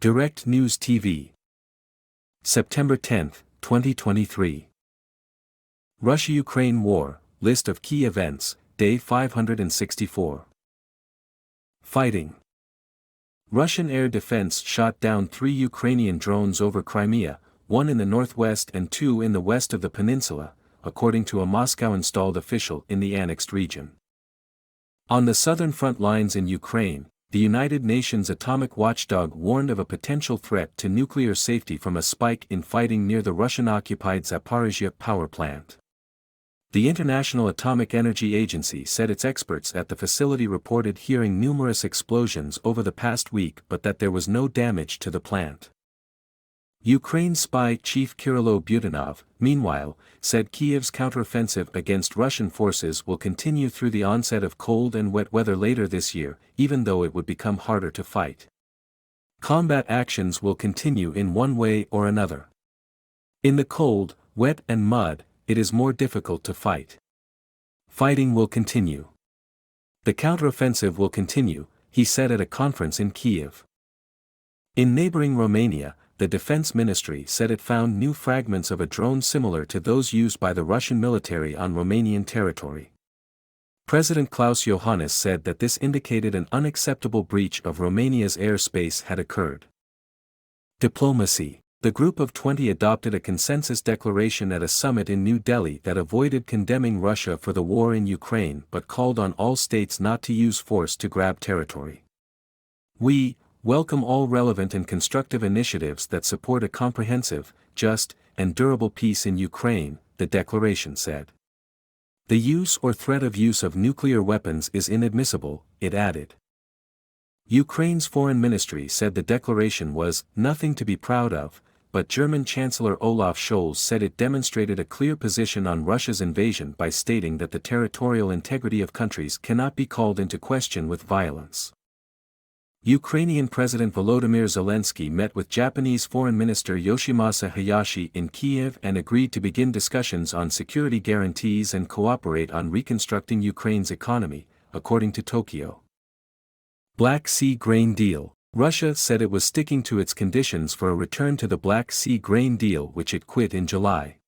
Direct News TV. September 10, 2023. Russia-Ukraine War, List of Key Events, Day 564. Fighting. Russian air defense shot down 3 Ukrainian drones over Crimea, 1 in the northwest and 2 in the west of the peninsula, according to a Moscow-installed official in the annexed region. On the southern front lines in Ukraine, the United Nations atomic watchdog warned of a potential threat to nuclear safety from a spike in fighting near the Russian-occupied Zaporizhzhia power plant. The International Atomic Energy Agency said its experts at the facility reported hearing numerous explosions over the past week but that there was no damage to the plant. Ukraine spy chief Kyrylo Budanov, meanwhile, said Kyiv's counteroffensive against Russian forces will continue through the onset of cold and wet weather later this year, even though it would become harder to fight. Combat actions will continue in one way or another. In the cold, wet and mud, it is more difficult to fight. Fighting will continue. The counteroffensive will continue, he said at a conference in Kyiv. In neighboring Romania, the Defense Ministry said it found new fragments of a drone similar to those used by the Russian military on Romanian territory. President Klaus Iohannis said that this indicated an unacceptable breach of Romania's airspace had occurred. Diplomacy. The Group of 20 adopted a consensus declaration at a summit in New Delhi that avoided condemning Russia for the war in Ukraine but called on all states not to use force to grab territory. We welcome all relevant and constructive initiatives that support a comprehensive, just, and durable peace in Ukraine, the declaration said. The use or threat of use of nuclear weapons is inadmissible, it added. Ukraine's foreign ministry said the declaration was nothing to be proud of, but German Chancellor Olaf Scholz said it demonstrated a clear position on Russia's invasion by stating that the territorial integrity of countries cannot be called into question with violence. Ukrainian President Volodymyr Zelensky met with Japanese Foreign Minister Yoshimasa Hayashi in Kyiv and agreed to begin discussions on security guarantees and cooperate on reconstructing Ukraine's economy, according to Tokyo. Black Sea Grain Deal. Russia said it was sticking to its conditions for a return to the Black Sea grain deal which it quit in July.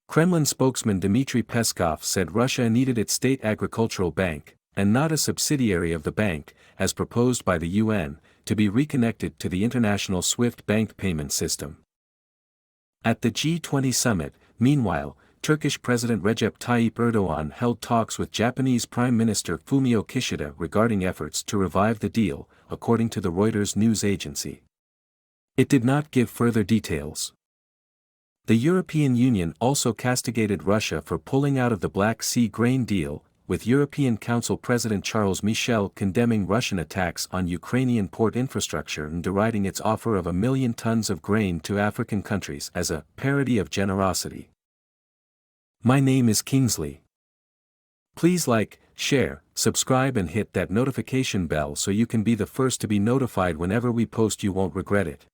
Kremlin spokesman Dmitry Peskov said Russia needed its state agricultural bank, and not a subsidiary of the bank, as proposed by the UN, to be reconnected to the international SWIFT bank payment system. At the G20 summit, meanwhile, Turkish President Recep Tayyip Erdogan held talks with Japanese Prime Minister Fumio Kishida regarding efforts to revive the deal, according to the Reuters news agency. It did not give further details. The European Union also castigated Russia for pulling out of the Black Sea grain deal, with European Council President Charles Michel condemning Russian attacks on Ukrainian port infrastructure and deriding its offer of 1 million tons of grain to African countries as a parody of generosity. My name is Kingsley. Please like, share, subscribe and hit that notification bell so you can be the first to be notified whenever we post. You won't regret it.